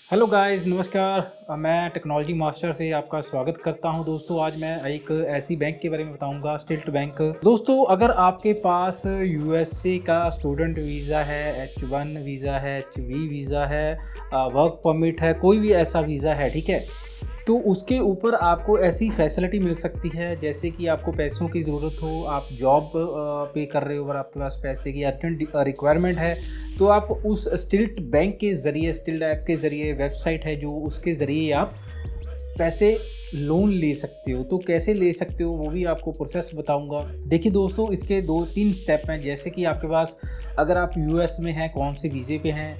Hello guys, नमस्कार। मैं technology master से आपका स्वागत करता हूं। दोस्तों, आज मैं एक ऐसी बैंक के बारे में बताऊंगा, स्टिल्ट बैंक। दोस्तों, अगर आपके पास यूएसए का स्टूडेंट वीज़ा है, H1 वीज़ा है, HV वीज़ा है, वर्क परमिट है, कोई भी ऐसा वीज़ा है, ठीक है, तो उसके ऊपर आपको ऐसी फैसिलिटी मिल सकती है जैसे कि आपको पैसों की ज़रूरत हो, आप जॉब पे कर रहे हो और आपके पास पैसे की अर्जेंट रिक्वायरमेंट है, तो आप उस स्टिल्ट बैंक के ज़रिए, स्टिल्ट ऐप के ज़रिए, वेबसाइट है जो, उसके ज़रिए आप पैसे लोन ले सकते हो। तो कैसे ले सकते हो वो भी आपको प्रोसेस बताऊंगा। देखिए दोस्तों, इसके 2-3 स्टेप हैं। जैसे कि आपके पास, अगर आप यूएस में हैं, कौन से वीज़े पे हैं,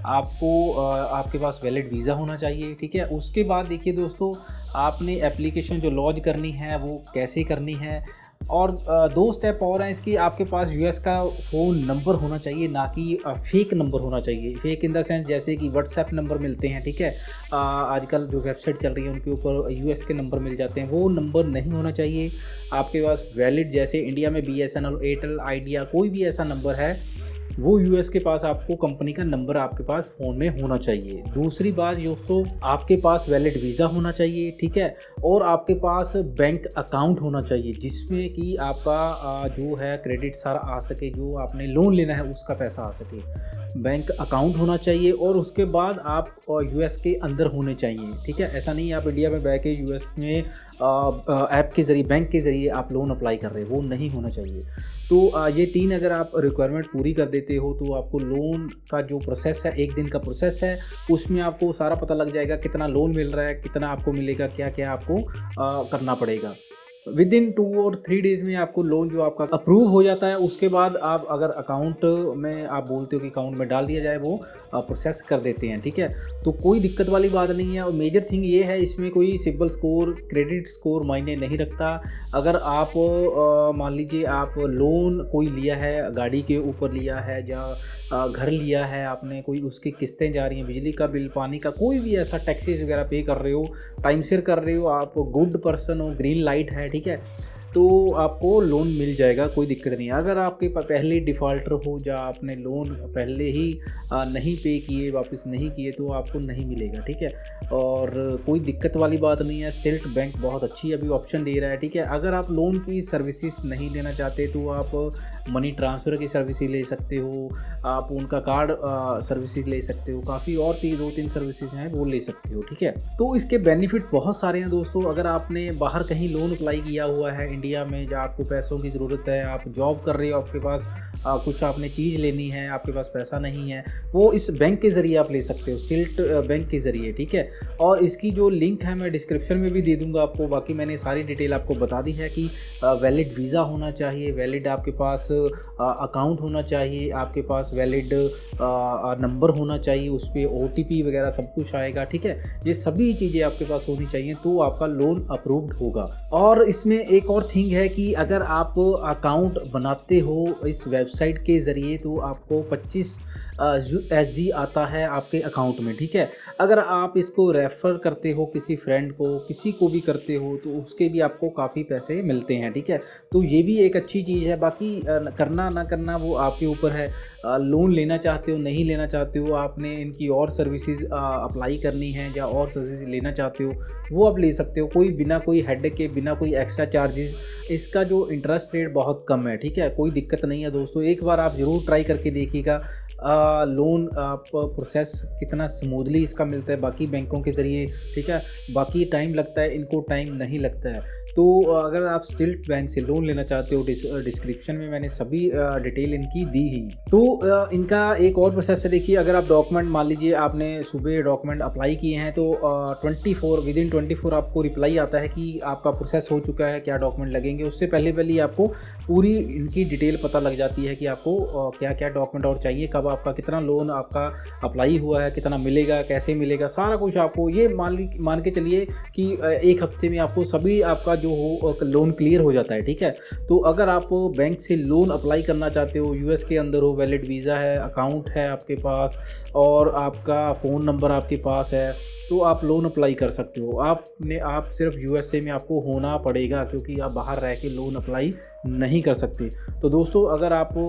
आपको आपके पास वैलिड वीज़ा होना चाहिए, ठीक है। उसके बाद देखिए दोस्तों, आपने एप्लीकेशन जो लॉन्च करनी है वो कैसे करनी है, और 2 स्टेप और हैं इसकी। आपके पास यूएस का फ़ोन नंबर होना चाहिए, ना कि फेक नंबर होना चाहिए। फेक इन द सेंस जैसे कि व्हाट्सएप नंबर मिलते हैं, ठीक है। आजकल जो वेबसाइट चल रही है उनके ऊपर यूएस के नंबर मिल जाते हैं, वो नंबर नहीं होना चाहिए। आपके पास वैलिड, जैसे इंडिया में बीएसएनएल, एयरटेल, आइडिया, कोई भी ऐसा नंबर है, वो यूएस के पास आपको कंपनी का नंबर आपके पास फ़ोन में होना चाहिए। दूसरी बात दोस्तों, आपके पास वैलिड वीज़ा होना चाहिए, ठीक है, और आपके पास बैंक अकाउंट होना चाहिए जिसमें कि आपका जो है क्रेडिट सारा आ सके, जो आपने लोन लेना है उसका पैसा आ सके। बैंक अकाउंट होना चाहिए, और उसके बाद आप यूएस के अंदर होने चाहिए, ठीक है। ऐसा नहीं आप इंडिया में बैठ के यूएस में ऐप के ज़रिए, बैंक के ज़रिए आप लोन अप्लाई कर रहे हैं, वो नहीं होना चाहिए। तो ये 3 अगर आप रिक्वायरमेंट पूरी कर देते हो तो आपको लोन का जो प्रोसेस है, 1 दिन का प्रोसेस है, उसमें आपको सारा पता लग जाएगा कितना लोन मिल रहा है, कितना आपको मिलेगा, क्या क्या आपको करना पड़ेगा। विद इन 2 और 3 डेज़ में आपको लोन जो आपका अप्रूव हो जाता है। उसके बाद आप अगर अकाउंट में आप बोलते हो कि अकाउंट में डाल दिया जाए, वो प्रोसेस कर देते हैं, ठीक है। तो कोई दिक्कत वाली बात नहीं है। और मेजर थिंग ये है, इसमें कोई सिबिल स्कोर, क्रेडिट स्कोर मायने नहीं रखता। अगर आप मान लीजिए आप लोन कोई लिया है, गाड़ी के ऊपर लिया है, या घर लिया है आपने, कोई उसकी किस्तें जा रही हैं, बिजली का बिल, पानी का, कोई भी ऐसा टैक्सेस वगैरह पे कर रहे हो, टाइम सिर कर रहे हो, आप गुड पर्सन हो, ग्रीन लाइट है, ठीक है, तो आपको लोन मिल जाएगा, कोई दिक्कत नहीं है। अगर आपके पहले डिफ़ॉल्टर हो, या आपने लोन पहले ही नहीं पे किए, वापस नहीं किए, तो आपको नहीं मिलेगा, ठीक है। और कोई दिक्कत वाली बात नहीं है। स्टिल्ट बैंक बहुत अच्छी अभी ऑप्शन दे रहा है, ठीक है। अगर आप लोन की सर्विसेज नहीं लेना चाहते तो आप मनी ट्रांसफ़र की सर्विसेज ले सकते हो, आप उनका कार्ड सर्विसेज ले सकते हो, काफ़ी और 2-3 सर्विसेज हैं वो ले सकते हो, ठीक है। तो इसके बेनिफिट बहुत सारे हैं दोस्तों। अगर आपने बाहर कहीं लोन अप्लाई किया हुआ है इंडिया में, या आपको पैसों की ज़रूरत है, आप जॉब कर रहे हो, आपके पास कुछ आपने चीज़ लेनी है, आपके पास पैसा नहीं है, वो इस बैंक के ज़रिए आप ले सकते हो, स्टिल्ट बैंक के ज़रिए, ठीक है। और इसकी जो लिंक है मैं डिस्क्रिप्शन में भी दे दूंगा आपको। बाकी मैंने सारी डिटेल आपको बता दी है कि वैलिड वीज़ा होना चाहिए, वैलिड आपके पास अकाउंट होना चाहिए, आपके पास वैलिड नंबर होना चाहिए, उस पर OTP वगैरह सब कुछ आएगा, ठीक है। ये सभी चीज़ें आपके पास होनी चाहिए तो आपका लोन अप्रूव्ड होगा। और इसमें एक और थिंग है कि अगर आप अकाउंट बनाते हो इस वेबसाइट के ज़रिए तो आपको 25 SG आता है आपके अकाउंट में, ठीक है। अगर आप इसको रेफ़र करते हो किसी फ्रेंड को, किसी को भी करते हो, तो उसके भी आपको काफ़ी पैसे मिलते हैं, ठीक है। तो ये भी एक अच्छी चीज़ है। बाकी करना ना करना वो आपके ऊपर है। लोन लेना चाहते हो, नहीं लेना चाहते हो, आपने इनकी और सर्विसेज अप्लाई करनी है, या और सर्विसेज लेना चाहते हो, वो आप ले सकते हो, कोई बिना कोई हेडेक के, बिना कोई एक्स्ट्रा चार्जेस। इसका जो इंटरेस्ट रेट बहुत कम है, ठीक है, कोई दिक्कत नहीं है दोस्तों। एक बार आप ज़रूर ट्राई करके देखिएगा लोन आप प्रोसेस कितना स्मूथली इसका मिलता है बाकी बैंकों के ज़रिए, ठीक है। बाकी टाइम लगता है, इनको टाइम नहीं लगता है। तो अगर आप स्टिल्ट बैंक से लोन लेना चाहते हो, डिस्क्रिप्शन में मैंने सभी डिटेल इनकी दी ही। तो इनका एक और प्रोसेस है। देखिए, अगर आप डॉक्यूमेंट, मान लीजिए आपने सुबह डॉक्यूमेंट अप्लाई किए हैं, तो विदिन 24 आपको रिप्लाई आता है कि आपका प्रोसेस हो चुका है, क्या डॉक्यूमेंट लगेंगे। उससे पहले आपको पूरी इनकी डिटेल पता लग जाती है कि आपको क्या क्या डॉक्यूमेंट और चाहिए, कब आपका कितना लोन आपका अप्लाई हुआ है, कितना मिलेगा, कैसे मिलेगा, सारा कुछ आपको ये मान के चलिए कि 1 हफ्ते में आपको सभी आपका जो हो लोन क्लियर हो जाता है, ठीक है। तो अगर आप बैंक से लोन अप्लाई करना चाहते हो, यूएस के अंदर हो, वैलिड वीज़ा है, अकाउंट है आपके पास, और आपका फ़ोन नंबर आपके पास है, तो आप लोन अप्लाई कर सकते हो। आप सिर्फ यूएसए में आपको होना पड़ेगा, क्योंकि आप बाहर रह के लोन अप्लाई नहीं कर सकते। तो दोस्तों अगर आपको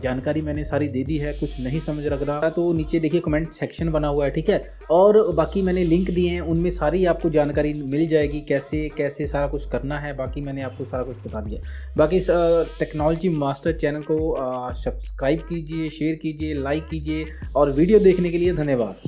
जानकारी मैंने सारी दे दी है, कुछ नहीं समझ लग रहा तो नीचे देखिए कमेंट सेक्शन बना हुआ है, ठीक है। और बाकी मैंने लिंक दिए हैं, उनमें सारी आपको जानकारी मिल जाएगी, कैसे कैसे सारा कुछ करना है। बाकी मैंने आपको सारा कुछ बता दिया। बाकी टेक्नोलॉजी मास्टर चैनल को सब्सक्राइब कीजिए, शेयर कीजिए, लाइक कीजिए और वीडियो देखने के लिए धन्यवाद।